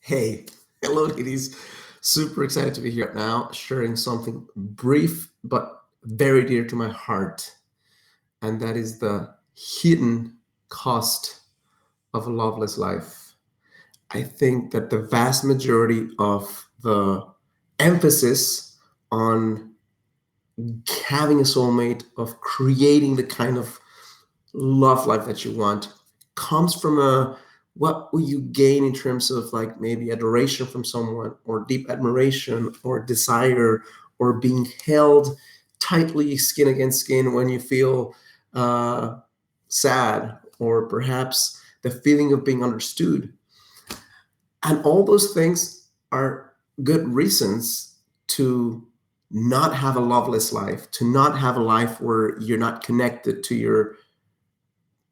Hey, hello, ladies. Super excited to be here now, sharing something brief but very dear to my heart, and that is the hidden cost of a loveless life. I think that the vast majority of the emphasis on having a soulmate, of creating the kind of love life that you want, comes from a what will you gain in terms of like maybe adoration from someone or deep admiration or desire or being held tightly skin against skin when you feel uh, sad, or perhaps the feeling of being understood. And all those things are good reasons to not have a loveless life, to not have a life where you're not connected to your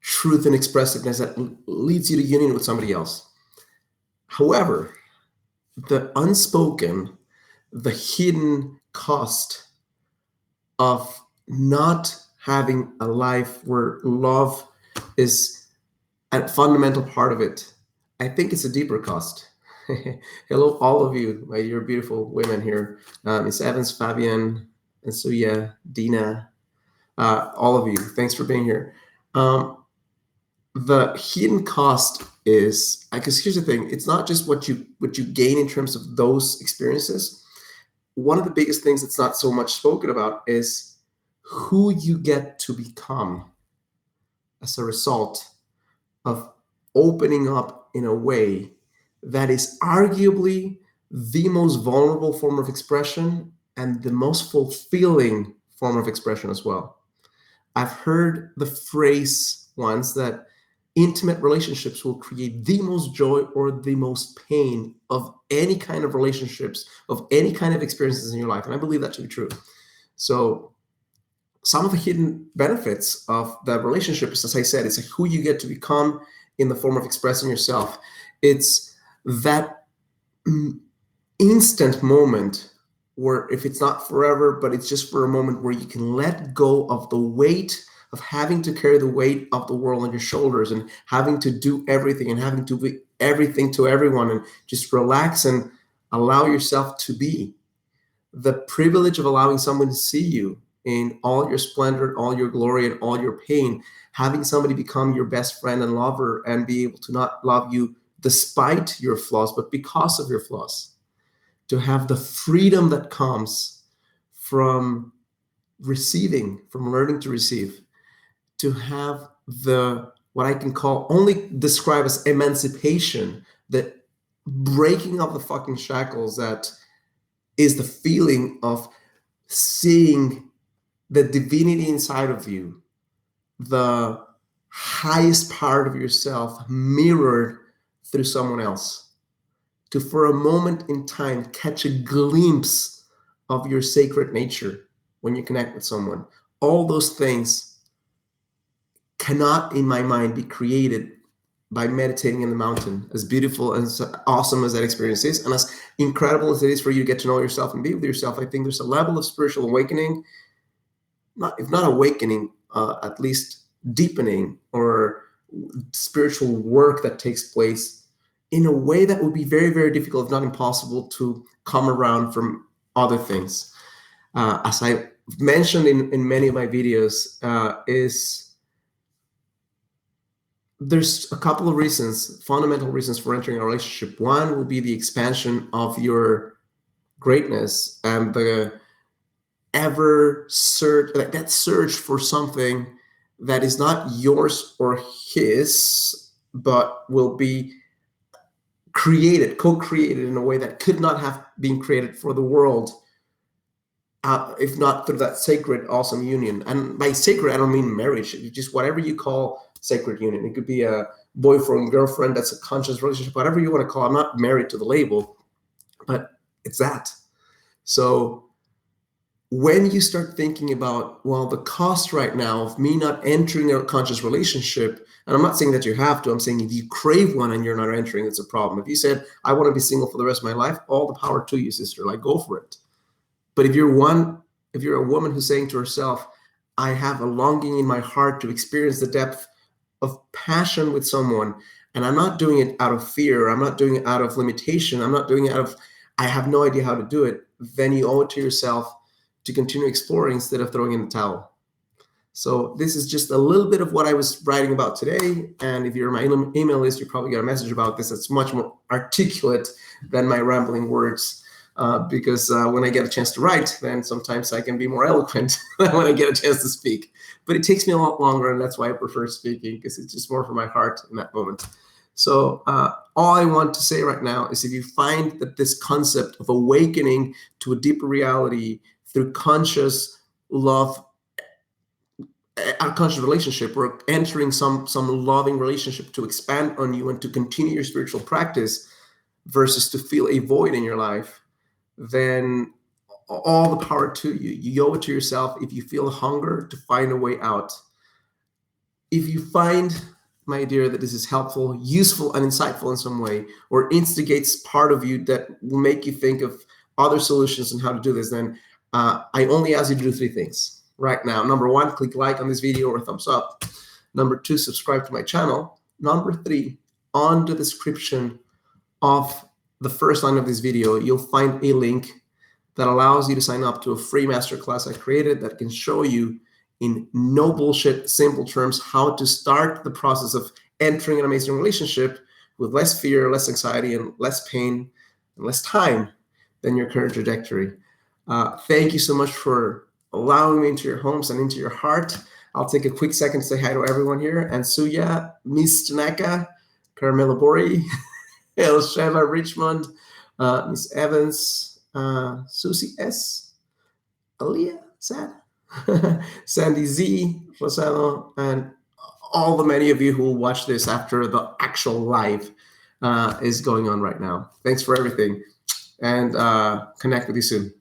truth and expressiveness that leads you to union with somebody else. However, the unspoken, the hidden cost of not having a life where love is a fundamental part of it, I think it's a deeper cost. Hello, all of you, my dear beautiful women here. Miss Evans, Fabian, and Suya, Dina, all of you. Thanks for being here. The hidden cost is because here's the thing: it's not just what you gain in terms of those experiences. One of the biggest things that's not so much spoken about is who you get to become as a result of opening up in a way that is arguably the most vulnerable form of expression and the most fulfilling form of expression as well. I've heard the phrase once that intimate relationships will create the most joy or the most pain of any kind of relationships, of any kind of experiences in your life. And I believe that to be true. So, some of the hidden benefits of the relationship is, as I said, it's like who you get to become in the form of expressing yourself. It's that instant moment where, if it's not forever, but it's just for a moment where you can let go of the weight of having to carry the weight of the world on your shoulders and having to do everything and having to be everything to everyone, and just relax and allow yourself to be. The privilege of allowing someone to see you in all your splendor, all your glory, and all your pain, having somebody become your best friend and lover and be able to not love you despite your flaws, but because of your flaws. To have the freedom that comes from receiving, from learning to receive, to have the what I can call only describe as emancipation, the breaking of the fucking shackles that is the feeling of seeing the divinity inside of you, the highest part of yourself mirrored through someone else. To, for a moment in time, catch a glimpse of your sacred nature when you connect with someone. All those things cannot, in my mind, be created by meditating in the mountain. As beautiful and as awesome as that experience is, and as incredible as it is for you to get to know yourself and be with yourself, I think there's a level of spiritual awakening, not if not awakening, at least deepening or spiritual work that takes place in a way that would be very, very difficult, if not impossible, to come around from other things. As I mentioned in many of my videos, is there's a couple of reasons, fundamental reasons for entering a relationship. One will be the expansion of your greatness and the ever search, that search for something that is not yours or his, but will be created, co-created in a way that could not have been created for the world, if not through that sacred, awesome union. And by sacred, I don't mean marriage. It's just whatever you call sacred union. It could be a boyfriend, girlfriend, that's a conscious relationship, whatever you want to call it. I'm not married to the label, but it's that. So when you start thinking about, well, the cost right now of me not entering a conscious relationship, and I'm not saying that you have to, I'm saying if you crave one and you're not entering, it's a problem. If you said, I want to be single for the rest of my life, all the power to you, sister, like go for it. But if you're a woman who's saying to herself, I have a longing in my heart to experience the depth of passion with someone, and I'm not doing it out of fear, I'm not doing it out of limitation, I'm not doing it out of, I have no idea how to do it, then you owe it to yourself to continue exploring instead of throwing in the towel. So this is just a little bit of what I was writing about today. And if you're on my email list, you probably got a message about this that's much more articulate than my rambling words. Because when I get a chance to write, then sometimes I can be more eloquent than when I get a chance to speak. But it takes me a lot longer, and that's why I prefer speaking, because it's just more for my heart in that moment. So all I want to say right now is, if you find that this concept of awakening to a deeper reality through conscious love, a conscious relationship, or entering some loving relationship to expand on you and to continue your spiritual practice versus to feel a void in your life, then all the power to you. You owe it to yourself. If you feel hunger, to find a way out. If you find, my dear, that this is helpful, useful, and insightful in some way, or instigates part of you that will make you think of other solutions and how to do this, then I only ask you to do 3 things right now. Number 1, click like on this video or thumbs up. Number 2, subscribe to my channel. Number 3, on the description of the first line of this video, you'll find a link that allows you to sign up to a free masterclass I created that can show you in no bullshit, simple terms, how to start the process of entering an amazing relationship with less fear, less anxiety, and less pain, and less time than your current trajectory. Thank you so much for allowing me into your homes and into your heart. I'll take a quick second to say hi to everyone here. And Suya, Miss Tanaka, Carmela Bori, Elsheva Richmond, Miss Evans, Susie S, Aaliyah, Sad, Sandy Z, Rosano, and all the many of you who will watch this after the actual live is going on right now. Thanks for everything, and connect with you soon.